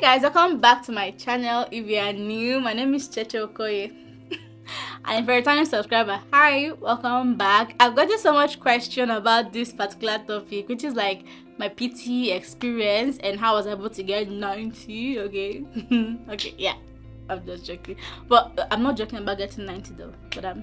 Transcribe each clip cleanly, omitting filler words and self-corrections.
guys, welcome back to my channel. If you are new, my name is xoxo. And if you're a returning subscriber, hi, welcome back. I've gotten so much question about this particular topic, which is like my PTE experience and how I was able to get 90. Okay. Okay, yeah, I'm just joking, but I'm not joking about getting 90 though, but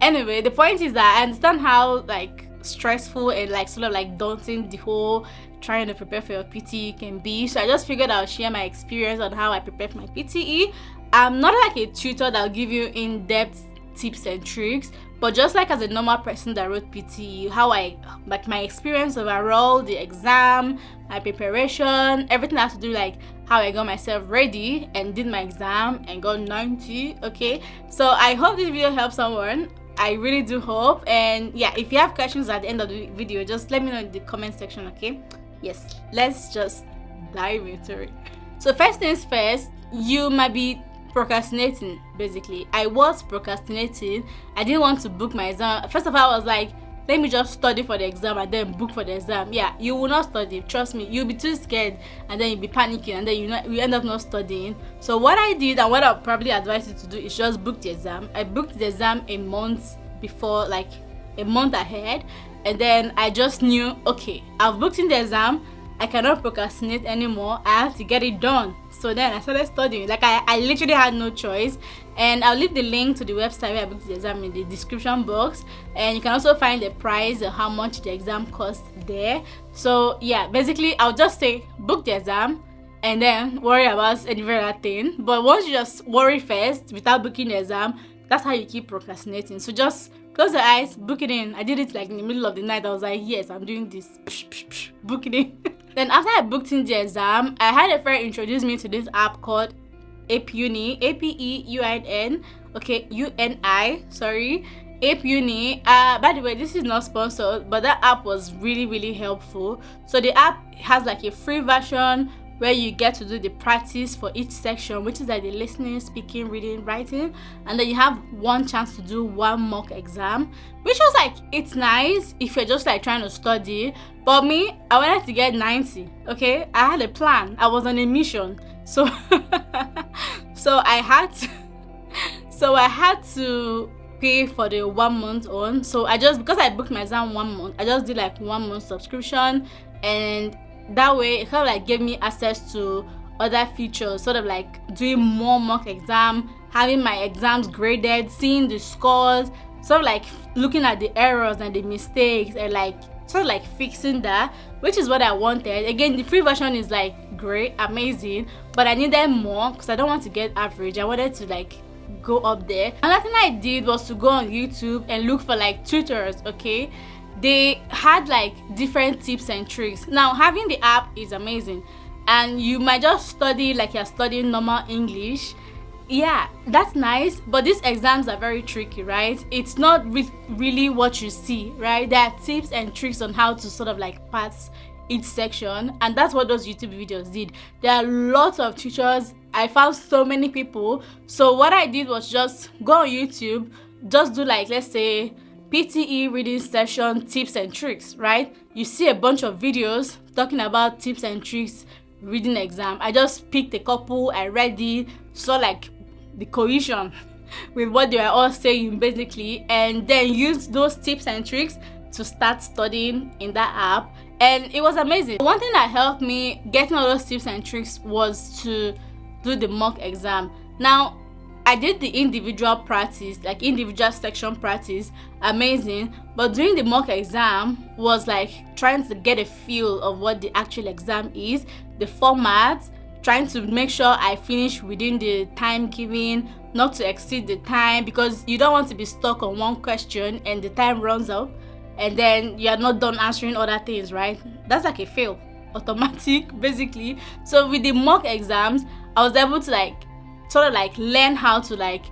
anyway, the point is that I understand how like stressful and like sort of like daunting the whole trying to prepare for your PTE can be. So I just figured I'll share my experience on how I prepare for my PTE. I'm not like a tutor that'll give you in-depth tips and tricks, but just like as a normal person that wrote PTE, how I like my experience overall, the exam, my preparation, everything has to do like how I got myself ready and did my exam and got 90. Okay, so I hope this video helps someone. I really do hope. And yeah, if you have questions at the end of the video, just let me know in the comment section. Okay, yes, let's just dive into it. So first things first, you might be procrastinating. Basically, I was procrastinating. I didn't want to book my exam. First of all, I was like, let me just study for the exam and then book for the exam. Yeah, you will not study, trust me. You'll be too scared and then you'll be panicking and then you end up not studying. So what I did and what I'll probably advise you to do is just book the exam. I booked the exam a month before, like a month ahead, and then I just knew, okay, I've booked in the exam, I cannot procrastinate anymore, I have to get it done. So then I started studying. Like I literally had no choice. And I'll leave the link to the website where I booked the exam in the description box, and you can also find the price of how much the exam costs there. So yeah, basically I'll just say book the exam and then worry about any other thing. But once you just worry first without booking the exam, that's how you keep procrastinating. So just close your eyes, book it in. I did it like in the middle of the night. I was like, yes, I'm doing this. Book it in. Then after I booked in the exam, I had a friend introduce me to this app called APEUNI, APEUNI, okay, UNI, sorry, APEUNI. By the way, this is not sponsored, but that app was really helpful. So the app has like a free version where you get to do the practice for each section, which is like the listening, speaking, reading, writing, and then you have one chance to do one mock exam, which was like, it's nice if you're just like trying to study. But me, I wanted to get 90. Okay, I had a plan, I was on a mission. So I had to pay for the 1 month on. So because I booked my exam 1 month, I just did like 1 month subscription, and that way it kind of like gave me access to other features, sort of like doing more mock exam, having my exams graded, seeing the scores, sort of like looking at the errors and the mistakes and like sort of like fixing that, which is what I wanted. Again, the free version is like great, amazing, but I needed more because I don't want to get average. I wanted to like go up there. Another thing I did was to go on YouTube and look for like tutors. Okay, they had like different tips and tricks. Now having the app is amazing, and you might just study like you're studying normal English. Yeah, that's nice, but these exams are very tricky, right? It's not really what you see, right? There are tips and tricks on how to sort of like pass each section, and that's what those YouTube videos did. There are lots of tutors. I found so many people. So what I did was just go on YouTube, just do like, let's say, PTE reading session tips and tricks, right? You see a bunch of videos talking about tips and tricks reading exam. I just picked a couple, I read it, saw like the cohesion with what they were all saying basically, and then used those tips and tricks to start studying in that app, and it was amazing. One thing that helped me getting all those tips and tricks was to do the mock exam. Now I did the individual practice, like individual section practice, amazing, but doing the mock exam was like trying to get a feel of what the actual exam is, the format, trying to make sure I finish within the time given, not to exceed the time, because you don't want to be stuck on one question and the time runs out and then you're not done answering other things, right? That's like a fail, automatic basically. So with the mock exams, I was able to like sort of like learn how to like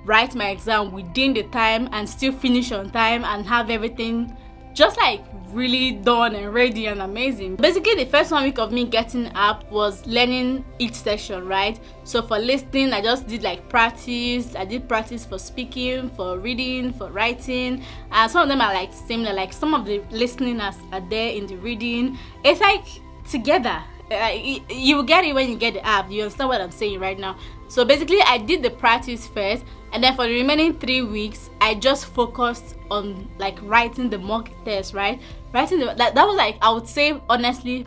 write my exam within the time and still finish on time and have everything just like really done and ready and amazing. Basically, the first 1 week of me getting up was learning each section, right? So for listening, I just did like practice. I did practice for speaking, for reading, for writing, and some of them are like similar. Like some of the listening are there in the reading. It's like together. you will get it when you get the app. You understand what I'm saying right now? So basically I did the practice first, and then for the remaining 3 weeks I just focused on like writing the mock test, right? Writing that was like, I would say honestly,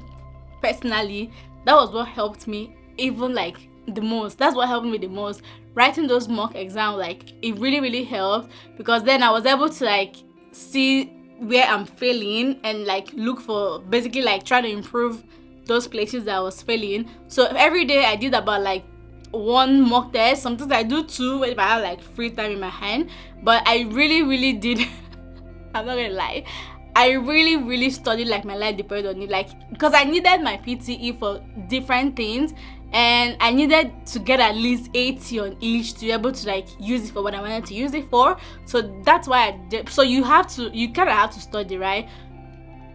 personally, that was what helped me even like the most. That's what helped me the most. Writing those mock exams, like it really helped, because then I was able to like see where I'm failing and like look for, basically like try to improve those places that I was failing. So every day I did about like 1 mock test. Sometimes I do 2 if I have like free time in my hand, but I really did I'm not gonna lie, I really studied like my life depended on it, like because I needed my PTE for different things, and I needed to get at least 80 on each to be able to like use it for what I wanted to use it for. So that's why I did. So you kind of have to study, right?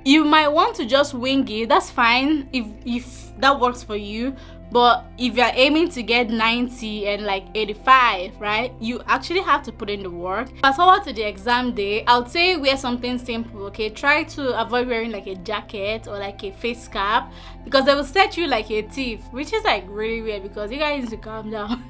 You might want to just wing it, that's fine if that works for you. But if you're aiming to get 90 and like 85, right, you actually have to put in the work. Fast forward to the exam day, I would say wear something simple, okay? Try to avoid wearing like a jacket or like a face cap, because they will set you like a thief, which is like really weird, because you guys need to calm down.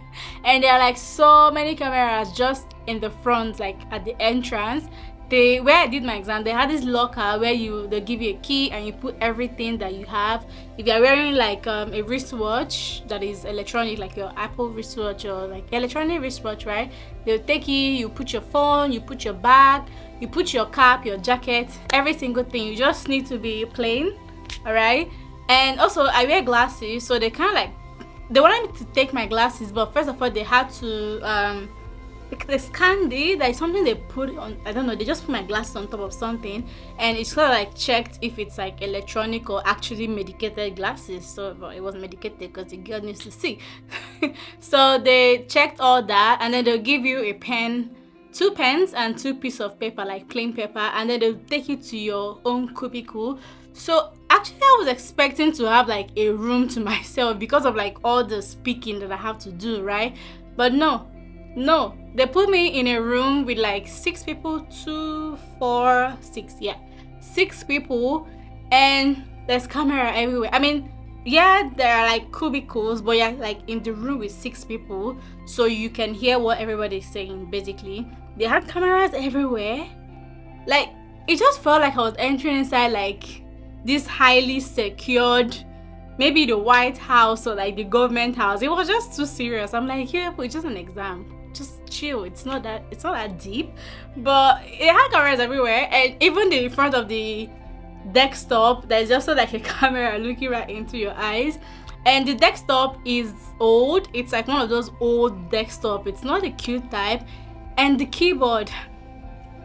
And there are like so many cameras just in the front, like at the entrance. Where I did my exam, they had this locker where they give you a key and you put everything that you have. If you're wearing like a wristwatch that is electronic, like your Apple wristwatch or like electronic wristwatch, right, they'll take you put your phone, you put your bag, you put your cap, your jacket, every single thing. You just need to be plain, all right? And also I wear glasses, so they kind of like, they wanted me to take my glasses, but first of all they had to the candy, that is something they put on, I don't know, they just put my glasses on top of something, and it's sort of like checked if it's like electronic or actually medicated glasses. So well, it was medicated because the girl needs to see. So they checked all that, and then they'll give you a pen, 2 pens and 2 pieces of paper, like plain paper, and then they'll take you to your own cubicle. So actually I was expecting to have like a room to myself because of like all the speaking that I have to do, right? But no, they put me in a room with like 6 people, 2, 4, 6, yeah, 6 people, and there's camera everywhere. I mean, yeah, there are like cubicles, but yeah, like in the room with 6 people, so you can hear what everybody's saying. Basically they had cameras everywhere. Like it just felt like I was entering inside like this highly secured, maybe the White House or like the government house. It was just too serious. I'm like, yeah, but it's just an exam, just chill, it's not that deep. But it had cameras everywhere, and even the front of the desktop, there's also like a camera looking right into your eyes. And the desktop is old, it's like one of those old desktop, it's not a cute type. And the keyboard,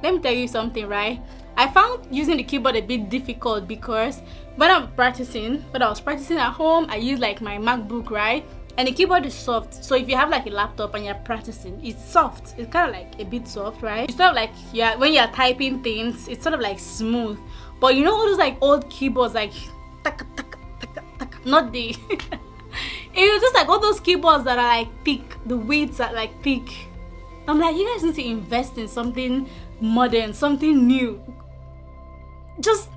let me tell you something, right? I found using the keyboard a bit difficult, because when I was practicing at home, I used like my MacBook, right? And the keyboard is soft. So if you have like a laptop and you're practicing, it's soft. It's kind of like a bit soft, right? It's not like when you're typing things, it's sort of like smooth. But you know all those like old keyboards, like taka, taka, taka, taka, not the it was just like all those keyboards that are like thick, the widths are like thick. I'm like, you guys need to invest in something modern, something new. Just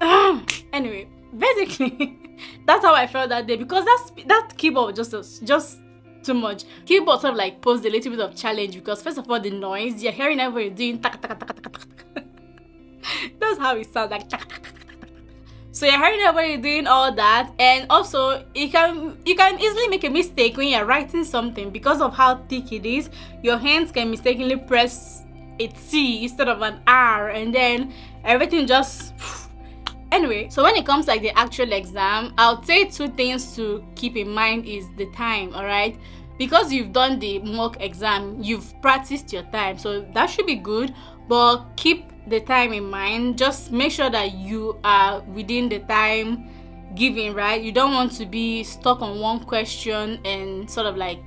anyway, basically that's how I felt that day, because that keyboard was just too much. Keyboard sort of like posed a little bit of challenge, because first of all, the noise, you're hearing everybody doing taka, taka, taka, taka, taka. That's how it sounds, like taka, taka, taka, taka, taka. So you're hearing everybody doing all that, and also you can easily make a mistake when you're writing something because of how thick it is. Your hands can mistakenly press a T instead of an R, and then everything just anyway. So when it comes like the actual exam, I'll say 2 things to keep in mind is the time, all right? Because you've done the mock exam, you've practiced your time, so that should be good. But keep the time in mind. Just make sure that you are within the time given, right? You don't want to be stuck on one question and sort of like,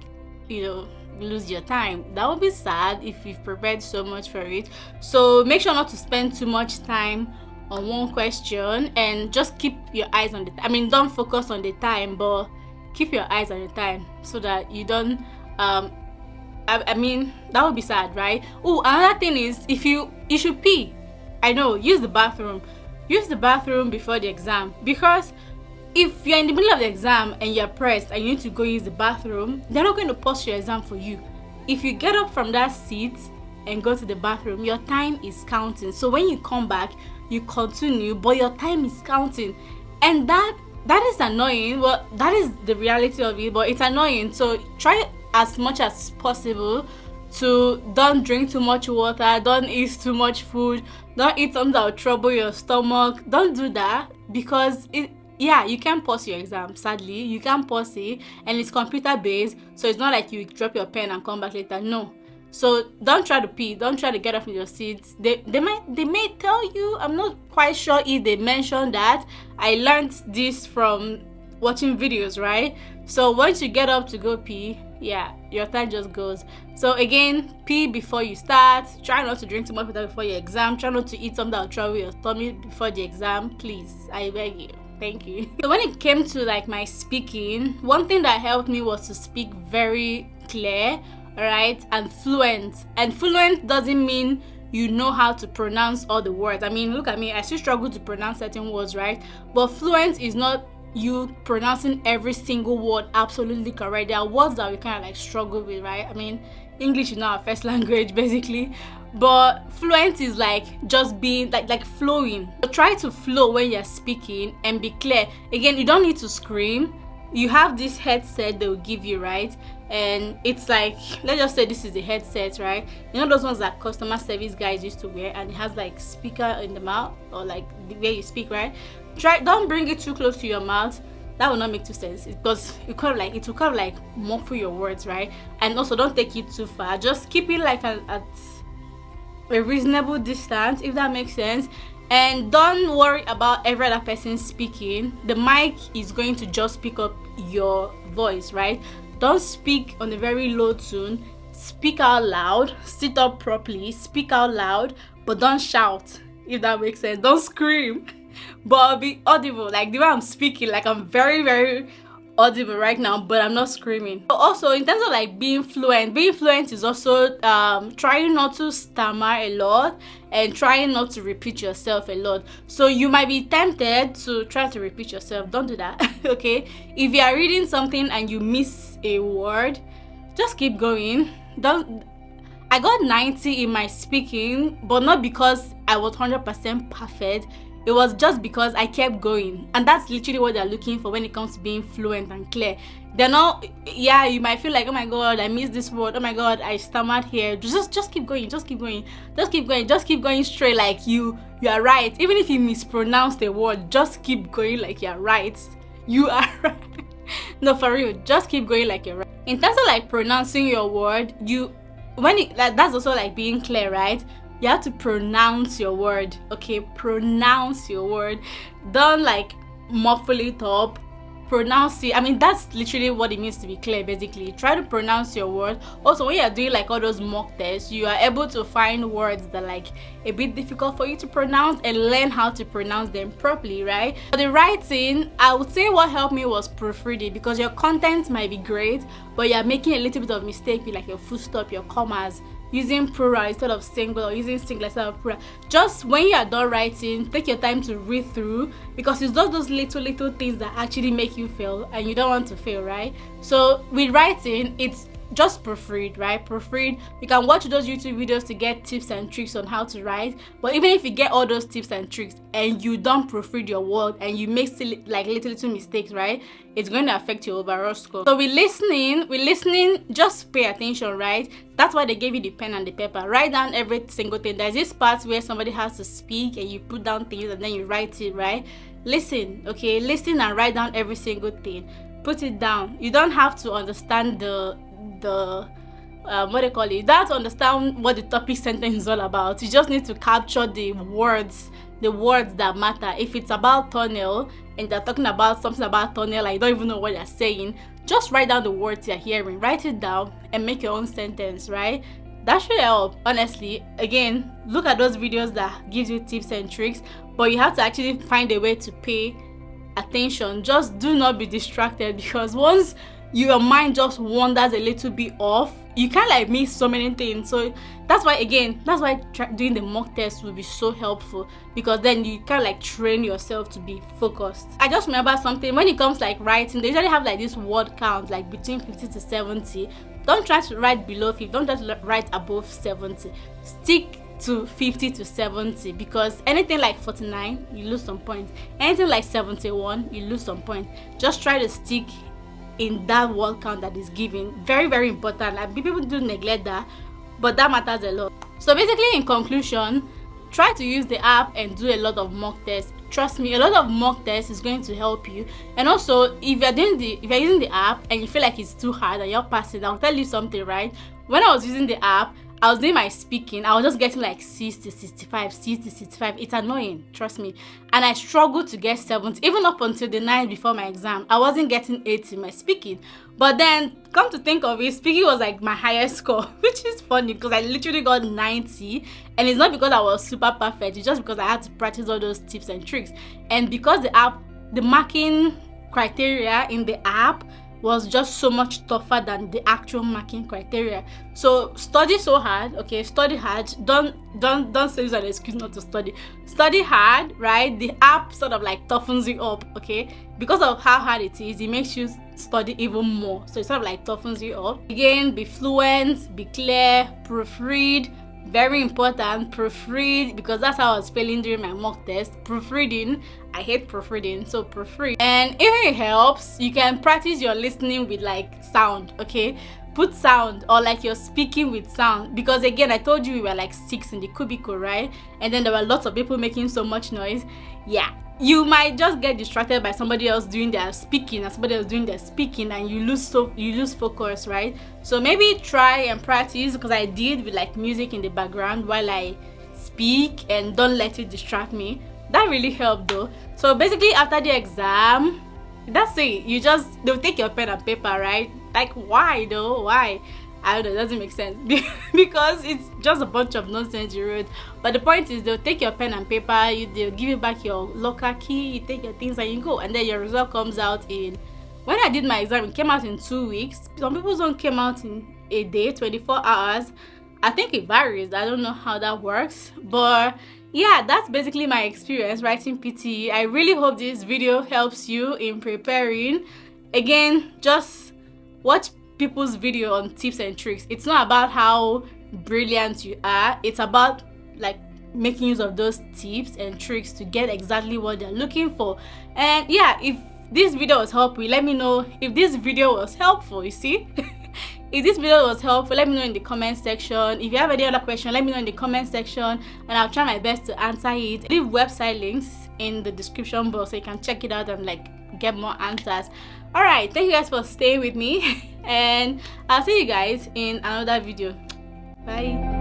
you know, lose your time. That would be sad if you've prepared so much for it. So make sure not to spend too much time on one question, and just keep your eyes on don't focus on the time, but keep your eyes on the time, so that you don't that would be sad, right? Oh, another thing is, if you should pee, I know, use the bathroom before the exam, because if you're in the middle of the exam and you're pressed and you need to go use the bathroom, they're not going to pause your exam for you. If you get up from that seat and go to the bathroom, your time is counting. So when you come back, you continue, but your time is counting. And that is annoying. Well, that is the reality of it, but it's annoying. So try as much as possible to don't drink too much water, don't eat too much food, don't eat something that will trouble your stomach. Don't do that, because you can't pause your exam. Sadly, you can't pause it, and it's computer based, so it's not like you drop your pen and come back later. No. So don't try to pee, don't try to get up from your seats. They may tell you. I'm not quite sure if they mentioned that. I learned this from watching videos, right? So once you get up to go pee, your time just goes. So again, pee before you start. Try not to drink too much water before your exam. Try not to eat something that will trouble your tummy before the exam. Please, I beg you. Thank you. So when it came to like my speaking, one thing that helped me was to speak very clear, right, and fluent. And fluent doesn't mean you know how to pronounce all the words. I mean, look at me, I still struggle to pronounce certain words, right? But fluent is not you pronouncing every single word absolutely correct. There are words that we kind of like struggle with, right? I mean, English is not our first language basically, but fluent is like just being like flowing. So try to flow when you're speaking and be clear. Again, you don't need to scream. You have this headset they will give you, right? And it's like, let's just say this is the headset, right? You know those ones that customer service guys used to wear, and it has like speaker in the mouth, or like the way you speak, right? Don't bring it too close to your mouth. That will not make too sense, because it will kind of like muffle your words, right? And also don't take it too far. Just keep it like at a reasonable distance, if that makes sense. And don't worry about every other person speaking. The mic is going to just pick up your voice, right? Don't speak on a very low tone. Speak out loud. Sit up properly. Speak out loud, but don't shout, if that makes sense. Don't scream, but be audible. Like the way I'm speaking, like I'm very, very audible right now, but I'm not screaming. Also, in terms of like being fluent is also trying not to stammer a lot and trying not to repeat yourself a lot. So you might be tempted to try to repeat yourself. Don't do that. Okay, if you are reading something and you miss a word, just keep going. I got 90 in my speaking, but not because I was 100% perfect. It was just because I kept going, and that's literally what they're looking for when it comes to being fluent and clear. They're not, you might feel like, oh my god, I missed this word, oh my god, I stammered here. Just keep going, just keep going, just keep going, just keep going straight, like you are right. Even if you mispronounce the word, just keep going like you're right. You are right. No, for real, just keep going like you're right. In terms of like pronouncing your word, that's also like being clear, right? You have to pronounce your word, okay? Pronounce your word. Don't like muffle it up. Pronounce it. I mean, that's literally what it means to be clear, basically. Try to pronounce your word. Also, when you're doing like all those mock tests, you are able to find words that are like a bit difficult for you to pronounce and learn how to pronounce them properly, right? For the writing, I would say what helped me was proofreading, because your content might be great, but you're making a little bit of mistake with like your full stop, your commas, using plural instead of single, or using single instead of plural. Just when you are done writing, take your time to read through, because it's just those little things that actually make you fail, and you don't want to fail, right? So with writing, it's just proofread, right? Proofread. You can watch those YouTube videos to get tips and tricks on how to write, but even if you get all those tips and tricks and you don't proofread your word and you make like little mistakes, right, it's going to affect your overall score. So with listening, just pay attention, right? That's why they gave you the pen and the paper. Write down every single thing. There's this part where somebody has to speak and you put down things and then you write it, right? Listen, okay? Listen and write down every single thing. Put it down. You don't have to understand the what they call it. You don't have to understand what the topic sentence is all about. You just need to capture the words that matter. If it's about thumbnail and they're talking about something about thumbnail, I don't even know what they're saying, just write down the words you're hearing, write it down and make your own sentence, right? That should help, honestly. Again, look at those videos that gives you tips and tricks, but you have to actually find a way to pay attention. Just do not be distracted, because once your mind just wanders a little bit off, you can't like miss so many things. So that's why doing the mock test will be so helpful, because then you can like train yourself to be focused. I just remember something, when it comes like writing, they usually have like this word count like between 50 to 70. Don't try to write below 50, don't just write above 70. Stick to 50 to 70, because anything like 49 you lose some points, anything like 71 you lose some points. Just try to stick in that word count that is given. Very, very important. Like, people do neglect that, but that matters a lot. So basically, in conclusion, try to use the app and do a lot of mock tests. Trust me, a lot of mock tests is going to help you. And also, if you're using the app and you feel like it's too hard and you're passing, I'll tell you something, right? When I was using the app, I was doing my speaking, I was just getting like 60, 65. It's annoying, trust me. And I struggled to get 70, even up until the night before my exam. I wasn't getting 80 in my speaking. But then, come to think of it, speaking was like my highest score, which is funny because I literally got 90. And it's not because I was super perfect, it's just because I had to practice all those tips and tricks. And because the marking criteria in the app was just so much tougher than the actual marking criteria. So study so hard, okay? Study hard. Don't say it's an excuse not to study. Study hard, right? The app sort of like toughens you up, okay? Because of how hard it is, it makes you study even more. So it sort of like toughens you up. Again, be fluent, be clear, proofread. Very important, proofread, because that's how I was failing during my mock test. Proofreading, I hate proofreading, so proofread. And if it helps, you can practice your listening with like sound, okay? Put sound, or like you're speaking with sound, because again, I told you we were like 6 in the cubicle, right? And then there were lots of people making so much noise. Yeah, you might just get distracted by somebody else doing their speaking and somebody else doing their speaking, and you lose focus, right? So maybe try and practice, because I did with like music in the background while I speak, and don't let it distract me. That really helped though. So basically, after the exam, that's it. They'll take your pen and paper, right? Like, why though? Why? I don't know, it doesn't make sense because it's just a bunch of nonsense you wrote. But the point is, they'll take your pen and paper, they'll give you back your locker key, you take your things and you go, and then your result comes out in, when I did my exam, it came out in 2 weeks. Some people's own came out in a day, 24 hours. I think it varies. I don't know how that works, but yeah, that's basically my experience writing PTE. I really hope this video helps you in preparing. Again, just watch people's video on tips and tricks. It's not about how brilliant you are, it's about like making use of those tips and tricks to get exactly what they're looking for. And yeah, if this video was helpful, let me know if this video was helpful. You see, if this video was helpful, let me know in the comment section. If you have any other question, let me know in the comment section, and I'll try my best to answer it. Leave website links in the description box so you can check it out and like get more answers. All right, thank you guys for staying with me, and I'll see you guys in another video. Bye.